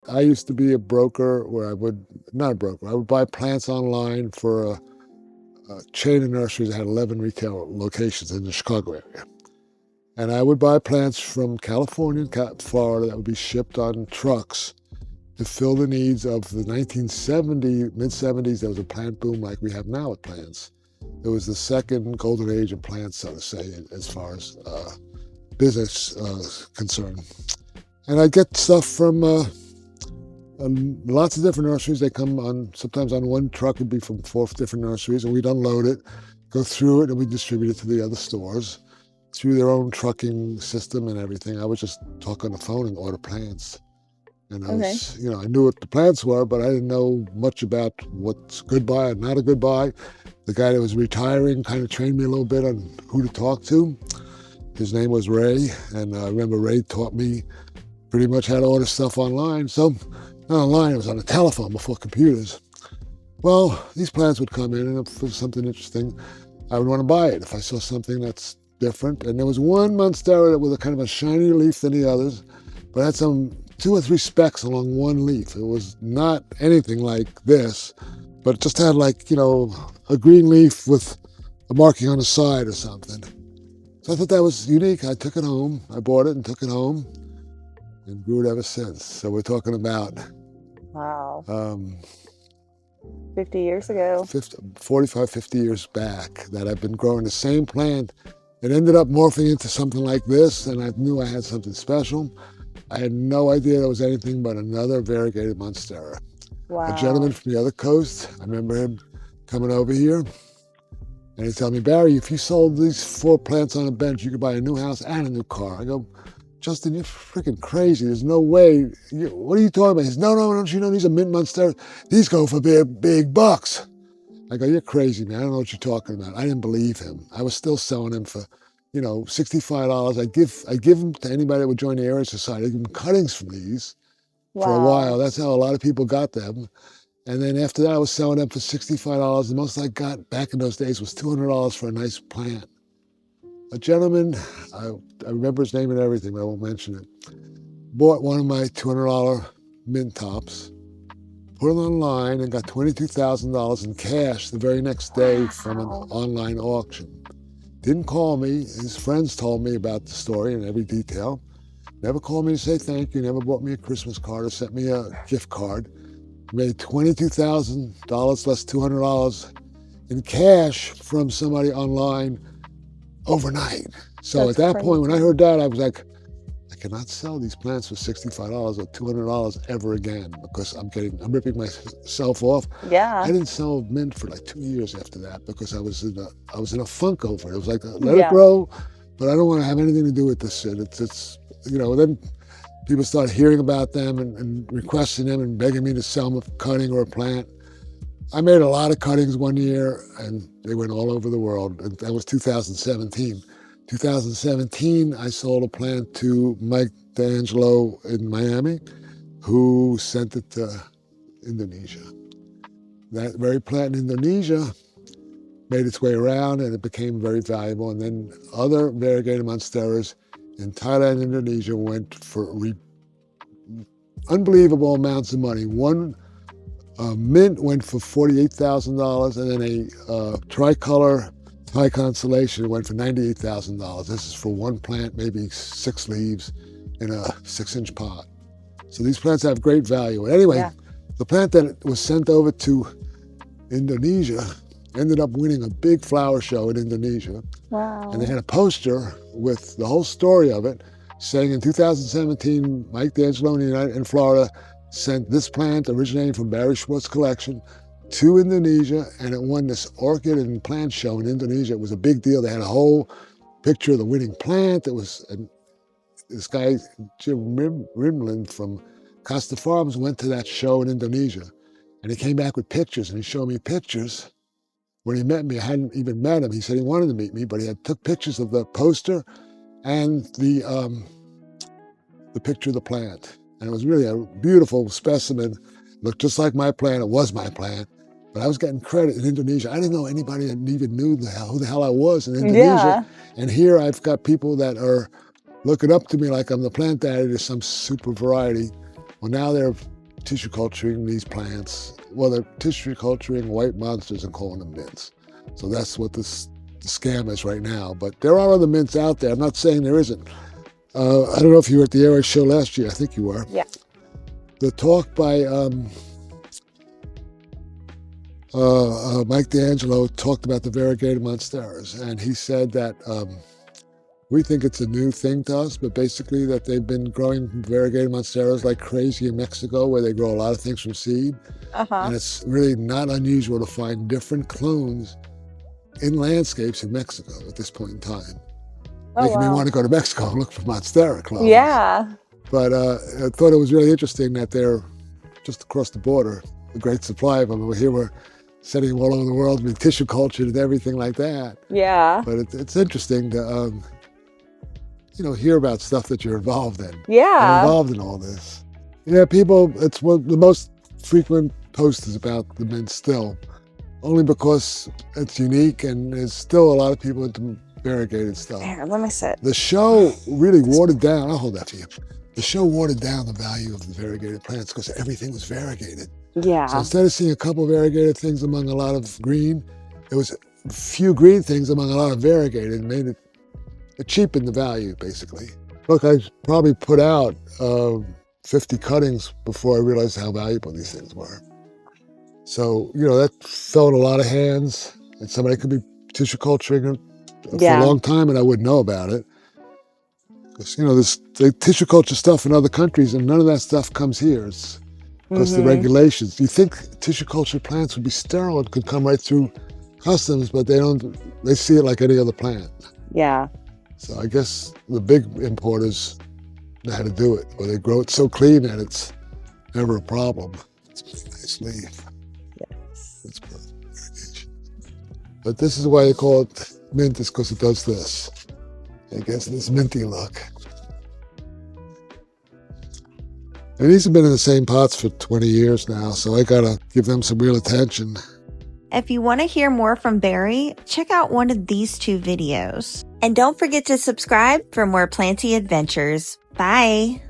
I used to be a broker where not a broker, I would buy plants online for a chain of nurseries that had 11 retail locations in the Chicago area. And I would buy plants from California and Florida that would be shipped on trucks to fill the needs of the 1970s, mid-70s. There was a plant boom like we have now with plants. It was the second golden age of plants, so to say, as far as business concerned. And I get stuff from lots of different nurseries. They come on, sometimes on one truck, it'd be from 4 different nurseries, and we'd unload it, go through it, and we distribute it to the other stores through their own trucking system and everything. I would just talk on the phone and order plants. And I was, I knew what the plants were, but I didn't know much about what's good buy and not a good buy. The guy that was retiring kind of trained me a little bit on who to talk to. His name was Ray, and I remember Ray taught me pretty much how to order stuff online. So, not online, it was on the telephone before computers. Well, these plants would come in, and if it was something interesting, I would want to buy it if I saw something that's different. And there was one Monstera that was a kind of a shinier leaf than the others, but had some 2 or 3 specks along one leaf. It was not anything like this, but it just had like, a green leaf with a marking on the side or something. So I thought that was unique. I took it home. I bought it and took it home and grew it ever since. So we're talking about... Wow. 50 years ago. 45, 50 years back that I've been growing the same plant. It ended up morphing into something like this, and I knew I had something special. I had no idea it was anything but another variegated Monstera. Wow. A gentleman from the other coast, I remember him coming over here, and he told me, Barry, if you sold these 4 plants on a bench, you could buy a new house and a new car. I go, Justin, you're freaking crazy. There's no way. What are you talking about? He says, no, don't you know these are mint Monstera? These go for big bucks. I go, you're crazy, man. I don't know what you're talking about. I didn't believe him. I was still selling him for, $65. I give them to anybody that would join the Area Society. I give them cuttings from these for a while. That's how a lot of people got them. And then after that, I was selling them for $65. The most I got back in those days was $200 for a nice plant. A gentleman, I remember his name and everything, but I won't mention it, bought one of my $200 mint tops, put it online, and got $22,000 in cash the very next day from an online auction. Didn't call me. His friends told me about the story in every detail. Never called me to say thank you, never bought me a Christmas card or sent me a gift card. Made $22,000 less $200 in cash from somebody online overnight. So That's at that crazy. point, when I heard that, I was like, I cannot sell these plants for $65 or $200 ever again because I'm ripping myself off. Yeah. I didn't sell mint for like 2 years after that because I was in a funk over it. It was like, let it grow, but I don't want to have anything to do with this shit. It's then people started hearing about them and requesting them and begging me to sell them a cutting or a plant. I made a lot of cuttings one year, and they went all over the world. And that was 2017. 2017, I sold a plant to Mike D'Angelo in Miami, who sent it to Indonesia. That very plant in Indonesia made its way around, and it became very valuable. And then other variegated Monsteras in Thailand and Indonesia went for unbelievable amounts of money. One mint went for $48,000, and then a tricolor Thai Constellation went for $98,000. This is for one plant, maybe 6 leaves in a 6-inch pot. So these plants have great value. Anyway, the plant that was sent over to Indonesia ended up winning a big flower show in Indonesia. Wow. And they had a poster with the whole story of it, saying in 2017, Mike D'Angelo in Florida sent this plant originating from Barry Schwartz's collection to Indonesia, and it won this orchid and plant show in Indonesia. It was a big deal. They had a whole picture of the winning plant. It was this guy, Jim Rimland from Costa Farms, went to that show in Indonesia, and he came back with pictures, and he showed me pictures. When he met me, I hadn't even met him. He said he wanted to meet me, but he took pictures of the poster and the picture of the plant. And it was really a beautiful specimen. Looked just like my plant. It was my plant. But I was getting credit in Indonesia. I didn't know anybody that even knew who the hell I was in Indonesia. And here I've got people that are looking up to me like I'm the plant daddy to some super variety. Well, now they're tissue culturing these plants. Well, they're tissue culturing white monsters and calling them mints. So that's what the scam is right now. But there are other mints out there. I'm not saying there isn't. I don't know if you were at the ARA show last year. I think you were. Yeah. The talk by Mike D'Angelo talked about the variegated monsteras, and he said that we think it's a new thing to us, but basically that they've been growing variegated monsteras like crazy in Mexico, where they grow a lot of things from seed. And it's really not unusual to find different clones in landscapes in Mexico at this point in time. Making me want to go to Mexico and look for Monstera clones. Yeah. But I thought it was really interesting that they're just across the border, a great supply of them. We're sending them all over the world, being tissue cultured and everything like that. Yeah. But it's interesting to hear about stuff that you're involved in. Yeah. I'm involved in all this. Yeah, people, it's one of the most frequent posts is about the mint still, only because it's unique and there's still a lot of people into variegated stuff. Here, let me sit. The show really watered down, I'll hold that for you. The show watered down the value of the variegated plants because everything was variegated. Yeah. So instead of seeing a couple of variegated things among a lot of green, it was a few green things among a lot of variegated and made it cheapened the value, basically. Look, I probably put out 50 cuttings before I realized how valuable these things were. So, that fell in a lot of hands, and somebody could be tissue culturing for a long time and I wouldn't know about it. Because, there's the tissue culture stuff in other countries and none of that stuff comes here. It's because the regulations. You think tissue cultured plants would be sterile and could come right through customs, but they see it like any other plant. Yeah. So I guess the big importers know how to do it, or they grow it so clean that it's never a problem. It's a really nice leaf. Yes. It's perfect. But this is why they call it mint, is because it does this. It gets this minty look. And these have been in the same pots for 20 years now, so I gotta give them some real attention. If you want to hear more from Barry, check out one of these 2 videos. And don't forget to subscribe for more planty adventures. Bye!